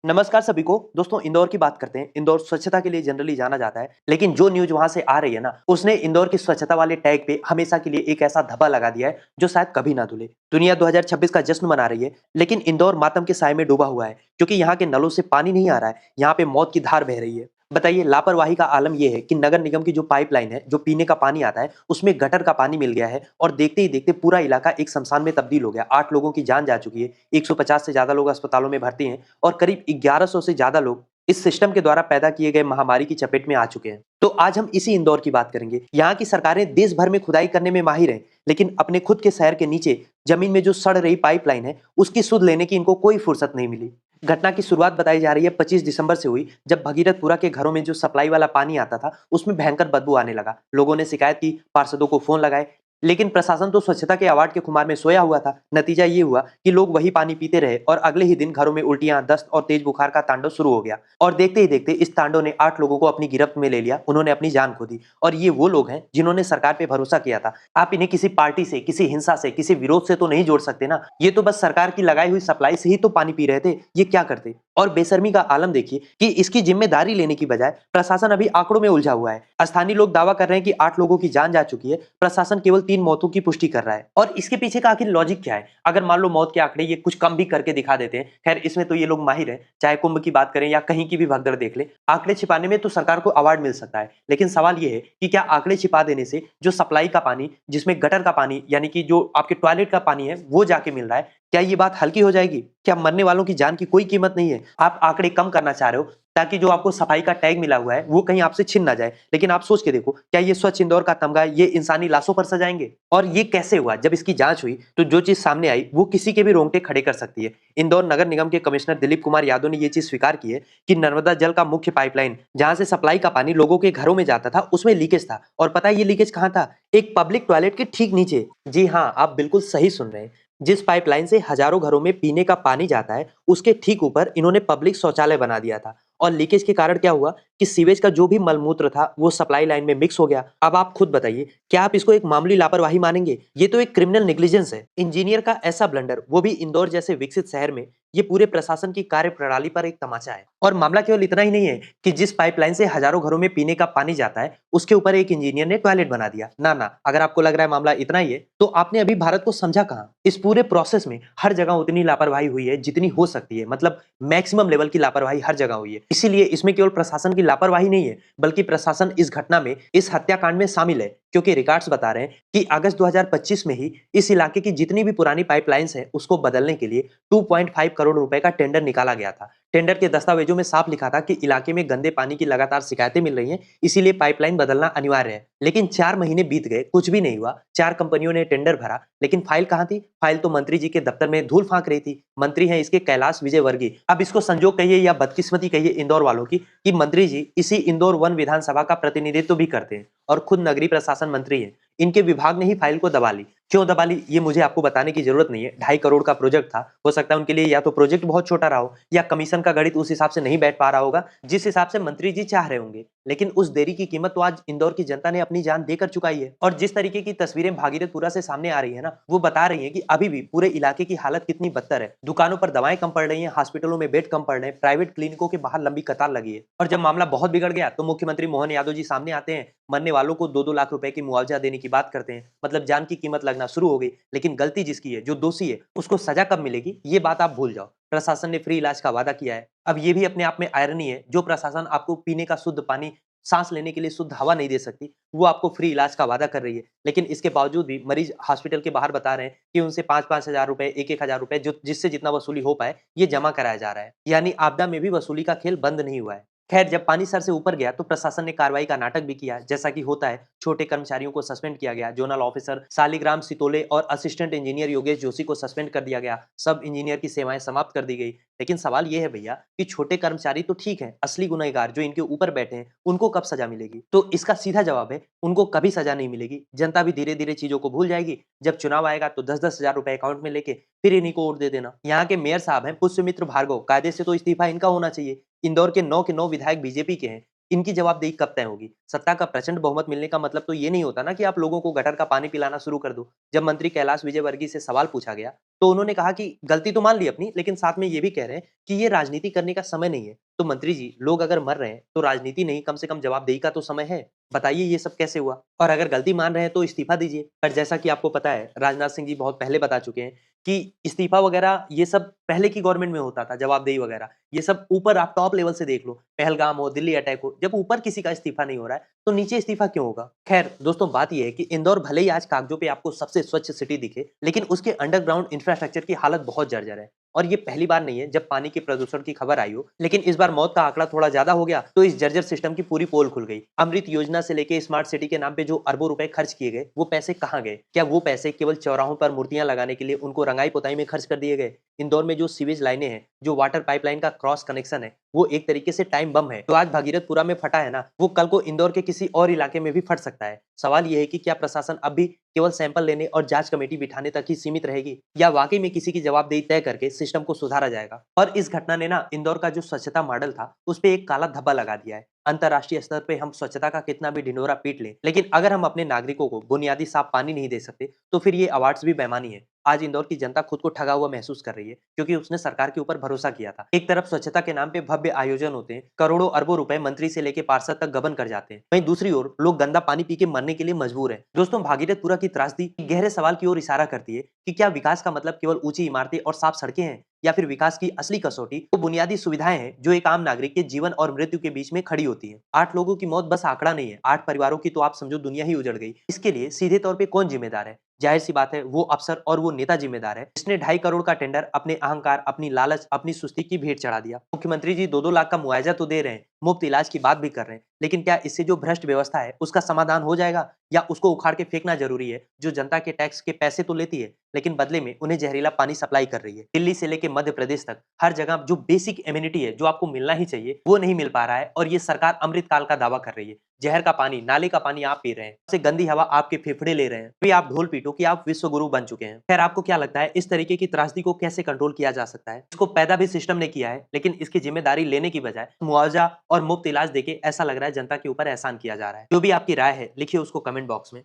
नमस्कार सभी को। दोस्तों, इंदौर की बात करते हैं। इंदौर स्वच्छता के लिए जनरली जाना जाता है, लेकिन जो न्यूज वहां से आ रही है ना, उसने इंदौर की स्वच्छता वाले टैग पे हमेशा के लिए एक ऐसा धब्बा लगा दिया है जो शायद कभी ना धुले। दुनिया 2026 का जश्न मना रही है, लेकिन इंदौर मातम के साए में डूबा हुआ है, क्योंकि यहाँ के नलों से पानी नहीं आ रहा है। यहाँ पे मौत की धार बह रही है। बताइए, लापरवाही का आलम यह है कि नगर निगम की जो पाइपलाइन है, जो पीने का पानी आता है, उसमें गटर का पानी मिल गया है और देखते ही देखते पूरा इलाका एक शमशान में तब्दील हो गया। 8 लोगों की जान जा चुकी है, 150 से ज्यादा लोग अस्पतालों में भर्ती हैं और करीब 1100 से ज्यादा लोग इस सिस्टम के द्वारा पैदा किए गए महामारी की चपेट में आ चुके हैं। तो आज हम इसी इंदौर की बात करेंगे। यहाँ की सरकारें देश भर में खुदाई करने में माहिर हैं, लेकिन अपने खुद के शहर के नीचे जमीन में जो सड़ रही पाइपलाइन है, उसकी सुध लेने की इनको कोई फुर्सत नहीं मिली। घटना की शुरुआत बताई जा रही है 25 दिसंबर से हुई, जब भगीरथपुरा के घरों में जो सप्लाई वाला पानी आता था, उसमें भयंकर बदबू आने लगा। लोगों ने शिकायत की, पार्षदों को फोन लगाए, लेकिन प्रशासन तो स्वच्छता के अवार्ड के खुमार में सोया हुआ था। नतीजा ये हुआ कि लोग वही पानी पीते रहे और अगले ही दिन घरों में उल्टियां, दस्त और तेज बुखार का तांडव शुरू हो गया। और देखते ही देखते इस तांडव ने 8 लोगों को अपनी गिरफ्त में ले लिया। उन्होंने अपनी जान खो दी। और ये वो लोग हैं जिन्होंने सरकार पे भरोसा किया था। आप इन्हें किसी पार्टी से, किसी हिंसा से, किसी विरोध से तो नहीं जोड़ सकते ना। ये तो बस सरकार की लगाई हुई सप्लाई से ही तो पानी पी रहे थे। ये क्या करते? और बेशर्मी का आलम देखिए कि इसकी जिम्मेदारी लेने की बजाय प्रशासन अभी आंकड़ों में उलझा हुआ है। स्थानीय लोग दावा कर रहे हैं कि 8 लोगों की जान जा चुकी है। प्रशासन केवल 3 मौतों की पुष्टि कर रहा है। और इसके पीछे का आखिर लॉजिक क्या है? अगर मान लो मौत के आंकड़े ये कुछ कम भी करके दिखा देते हैं, खैर इसमें तो ये लोग माहिर है। चाहे कुंभ की बात करें या कहीं की भी भगदड़ देख ले, आंकड़े छिपाने में तो सरकार को अवार्ड मिल सकता है। लेकिन सवाल ये है कि क्या आंकड़े छिपा देने से जो सप्लाई का पानी, जिसमें गटर का पानी यानी कि जो आपके टॉयलेट का पानी है, वो जाके मिल रहा है, क्या ये बात हल्की हो जाएगी? क्या मरने वालों की जान की कोई कीमत नहीं है? आप आंकड़े कम करना चाह रहे हो ताकि जो आपको सफाई का टैग मिला हुआ है वो कहीं आपसे छिन ना जाए। लेकिन आप सोच के देखो, क्या ये स्वच्छ इंदौर का तमगा ये इंसानी लाशों पर सजाएंगे? और ये कैसे हुआ? जब इसकी जांच हुई तो जो चीज सामने आई वो किसी के भी रोंगटे खड़े कर सकती है। इंदौर नगर निगम के कमिश्नर दिलीप कुमार यादव ने यह चीज स्वीकार की है कि नर्मदा जल का मुख्य पाइपलाइन, जहां से सप्लाई का पानी लोगों के घरों में जाता था, उसमें लीकेज था। और पता है ये लीकेज कहाँ था? एक पब्लिक टॉयलेट के ठीक नीचे। जी हाँ, आप बिल्कुल सही सुन रहे हैं। जिस पाइपलाइन से हजारों घरों में पीने का पानी जाता है, उसके ठीक ऊपर इन्होंने पब्लिक शौचालय बना दिया था। और लीकेज के कारण क्या हुआ कि सीवेज का जो भी मलमूत्र था वो सप्लाई लाइन में मिक्स हो गया। अब आप खुद बताइए, क्या आप इसको एक मामूली लापरवाही मानेंगे? ये तो एक क्रिमिनल नेग्लिजेंस है। इंजीनियर का ऐसा ब्लंडर, वो भी इंदौर जैसे विकसित शहर में, ये पूरे प्रशासन की कार्य प्रणाली पर एक तमाचा है। और मामला केवल इतना ही नहीं है कि जिस पाइपलाइन से हजारों घरों में पीने का पानी जाता है, उसके ऊपर एक इंजीनियर ने टॉयलेट बना दिया। ना ना, अगर आपको लग रहा है मामला इतना ही है, तो आपने अभी भारत को समझा कहाँ? इस पूरे प्रोसेस में हर जगह उतनी लापरवाही हुई है जितनी हो सकती है। मतलब मैक्सिमम लेवल की लापरवाही हर जगह हुई है। इसीलिए इसमें केवल प्रशासन की लापरवाही नहीं है, बल्कि प्रशासन इस घटना में, इस हत्याकांड में शामिल है। क्योंकि रिकॉर्ड्स बता रहे हैं कि अगस्त 2025 में ही इस इलाके की जितनी भी पुरानी पाइपलाइंस हैं, उसको बदलने के लिए 2.5 करोड़ रुपए का टेंडर निकाला गया था। टेंडर के दस्तावेजों में साफ लिखा था कि इलाके में गंदे पानी की लगातार शिकायतें मिल रही हैं, इसीलिए पाइपलाइन बदलना अनिवार्य है। लेकिन 4 महीने बीत गए, कुछ भी नहीं हुआ। 4 कंपनियों ने टेंडर भरा, लेकिन फाइल कहाँ थी? फाइल तो मंत्री जी के दफ्तर में धूल फांक रही थी। मंत्री हैं इसके कैलाश विजयवर्गीय। अब इसको संजोग कहिए या बदकिस्मती कहिए इंदौर वालों की, कि मंत्री जी इसी इंदौर वन विधानसभा का प्रतिनिधित्व भी करते हैं और खुद नगरीय प्रशासन मंत्री हैं। इनके विभाग ने ही फाइल को दबा ली। क्यों दबा ली ये मुझे आपको बताने की जरूरत नहीं है। 2.5 करोड़ का प्रोजेक्ट था। हो सकता है उनके लिए या तो प्रोजेक्ट बहुत छोटा रहा हो, या कमीशन का गणित उस हिसाब से नहीं बैठ पा रहा होगा जिस हिसाब से मंत्री जी चाह रहे होंगे। लेकिन उस देरी की कीमत तो आज इंदौर की जनता ने अपनी जान देकर चुकाई है। और जिस तरीके की तस्वीरें भागीरथपुरा से सामने आ रही है ना, वो बता रही है कि अभी भी पूरे इलाके की हालत कितनी बदतर है। दुकानों पर दवाएं कम पड़ रही हैं, हॉस्पिटलों में बेड कम पड़ रहे हैं, प्राइवेट क्लिनिकों के बाहर लंबी कतार लगी है। और जब मामला बहुत बिगड़ गया तो मुख्यमंत्री मोहन यादव जी सामने आते हैं, मरने वालों को 2-2 लाख रुपए की मुआवजा देने की बात करते हैं। मतलब जान की कीमत लगना शुरू हो गई। लेकिन गलती जिसकी है, जो दोषी है, उसको सजा कब मिलेगी ये बात आप भूल जाओ। प्रशासन ने फ्री इलाज का वादा किया है। अब ये भी अपने आप में आयरनी है, जो प्रशासन आपको पीने का शुद्ध पानी, सांस लेने के लिए शुद्ध हवा नहीं दे सकती, वो आपको फ्री इलाज का वादा कर रही है। लेकिन इसके बावजूद भी मरीज हॉस्पिटल के बाहर बता रहे हैं कि उनसे 5-5 हजार रुपए, 1-1 हजार रुपए, जो जिससे जितना वसूली हो पाए, ये जमा कराया जा रहा है। यानी आपदा में भी वसूली का खेल बंद नहीं हुआ है। खैर, जब पानी सर से ऊपर गया तो प्रशासन ने कार्रवाई का नाटक भी किया। जैसा कि होता है, छोटे कर्मचारियों को सस्पेंड किया गया। जोनल ऑफिसर शालिग्राम सितोले और असिस्टेंट इंजीनियर योगेश जोशी को सस्पेंड कर दिया गया। सब इंजीनियर की सेवाएं समाप्त कर दी गई। लेकिन सवाल यह है भैया कि छोटे कर्मचारी तो ठीक है, असली गुनहगार जो इनके ऊपर बैठे हैं, उनको कब सजा मिलेगी? तो इसका सीधा जवाब है, उनको कभी सजा नहीं मिलेगी। जनता भी धीरे धीरे चीजों को भूल जाएगी। जब चुनाव आएगा तो 10-10 हजार रुपए अकाउंट में लेके फिर इन्हीं को वोट दे देना। यहाँ के मेयर साहब हैं पुष्यमित्र भार्गव, कायदे से तो इस्तीफा इनका होना चाहिए। इंदौर के 9 विधायक बीजेपी के हैं। इनकी जवाबदेही कब तय होगी? सत्ता का प्रचंड बहुमत मिलने का मतलब तो ये नहीं होता ना कि आप लोगों को गटर का पानी पिलाना शुरू कर दो। जब मंत्री कैलाश विजयवर्गीय से सवाल पूछा गया, तो उन्होंने कहा कि गलती तो मान ली अपनी, लेकिन साथ में ये भी कह रहे हैं कि ये राजनीति करने का समय नहीं है। तो मंत्री जी, लोग अगर मर रहे हैं, तो राजनीति नहीं, कम से कम जवाबदेही का तो समय है। बताइए ये सब कैसे हुआ? और अगर गलती मान रहे हैं तो इस्तीफा दीजिए। पर जैसा कि आपको पता है, राजनाथ सिंह जी बहुत पहले बता चुके हैं कि इस्तीफा वगैरह ये सब पहले की गवर्नमेंट में होता था, जवाबदेही वगैरह। ये सब ऊपर आप टॉप लेवल से देख लो, पहलगाम हो, दिल्ली अटैक हो, जब ऊपर किसी का इस्तीफा नहीं हो रहा है, तो नीचे इस्तीफा क्यों होगा? खैर दोस्तों, बात ये है कि इंदौर भले ही आज कागजों पे आपको सबसे स्वच्छ सिटी दिखे, लेकिन उसके अंडरग्राउंड इंफ्रास्ट्रक्चर की हालत बहुत जर्जर है। और ये पहली बार नहीं है जब पानी के प्रदूषण की खबर आई हो, लेकिन इस बार मौत का आंकड़ा थोड़ा ज्यादा हो गया, तो इस जर्जर सिस्टम की पूरी पोल खुल गई। अमृत योजना से लेके स्मार्ट सिटी के नाम पे जो अरबों रुपए खर्च किए गए, वो पैसे कहाँ गए? क्या वो पैसे केवल चौराहों पर मूर्तियां लगाने के लिए उनको रंगाई पुताई में खर्च कर दिए गए? इंदौर में जो सीवेज लाइनें हैं, जो वाटर पाइपलाइन का क्रॉस कनेक्शन है, वो एक तरीके से टाइम बम है। तो आज भागीरथपुरा में फटा है ना, वो कल को इंदौर के किसी और इलाके में भी फट सकता है। सवाल ये है कि क्या प्रशासन अब भी केवल सैंपल लेने और जांच कमेटी बिठाने तक ही सीमित रहेगी, या वाकई में किसी की जवाबदेही तय करके सिस्टम को सुधारा जाएगा? और इस घटना ने ना इंदौर का जो स्वच्छता मॉडल था, उस पे एक काला धब्बा लगा दिया है। अंतर्राष्ट्रीय स्तर पे हम स्वच्छता का कितना भी ढिंढोरा पीट लें, लेकिन अगर हम अपने नागरिकों को बुनियादी साफ पानी नहीं दे सकते, तो फिर ये अवार्ड्स भी बेमानी है। आज इंदौर की जनता खुद को ठगा हुआ महसूस कर रही है, क्योंकि उसने सरकार के ऊपर भरोसा किया था। एक तरफ स्वच्छता के नाम पे भव्य आयोजन होते हैं, करोड़ों अरबों रुपए मंत्री से लेके पार्षद तक गबन कर जाते हैं, वहीं दूसरी ओर लोग गंदा पानी पी के मरने के लिए मजबूर हैं। दोस्तों, भागीरथपुरा की त्रासदी एक गहरे सवाल की ओर इशारा करती है कि क्या विकास का मतलब केवल ऊंची इमारतें और साफ सड़कें हैं, या फिर विकास की असली कसौटी वो बुनियादी सुविधाएं हैं जो एक आम नागरिक के जीवन और मृत्यु के बीच में खड़ी होती हैं। 8 लोगों की मौत बस आंकड़ा नहीं है, 8 परिवारों की तो आप समझो दुनिया ही उजड़ गई। इसके लिए सीधे तौर पे कौन जिम्मेदार है? जाहिर सी बात है, वो अफसर और वो नेता जिम्मेदार है जिसने 2.5 करोड़ का टेंडर अपने अहंकार, अपनी लालच, अपनी सुस्ती की भेंट चढ़ा दिया। मुख्यमंत्री जी 2-2 लाख का मुआवजा तो दे रहे हैं, मुफ्त इलाज की बात भी कर रहे हैं, लेकिन क्या इससे जो भ्रष्ट व्यवस्था है उसका समाधान हो जाएगा, या उसको उखाड़ के फेंकना जरूरी है, जो जनता के टैक्स के पैसे तो लेती है, लेकिन बदले में उन्हें जहरीला पानी सप्लाई कर रही है। दिल्ली से लेके मध्य प्रदेश तक हर जगह जो बेसिक एमिनिटी है, जो आपको मिलना ही चाहिए, वो नहीं मिल पा रहा है, और ये सरकार अमृत काल का दावा कर रही है। जहर का पानी, नाले का पानी आप पी रहे हैं, उससे गंदी हवा आपके फेफड़े ले रहे हैं, फिर आप ढोल पीटो कि आप विश्व गुरु बन चुके हैं। खैर, आपको क्या लगता है इस तरीके की त्रासदी को कैसे कंट्रोल किया जा सकता है? इसको पैदा भी सिस्टम ने किया है, लेकिन इसकी जिम्मेदारी लेने की बजाय मुआवजा और मुफ्त इलाज देके ऐसा लग रहा है जनता के ऊपर एहसान किया जा रहा है। जो भी आपकी राय है, लिखिए उसको कमेंट बॉक्स में।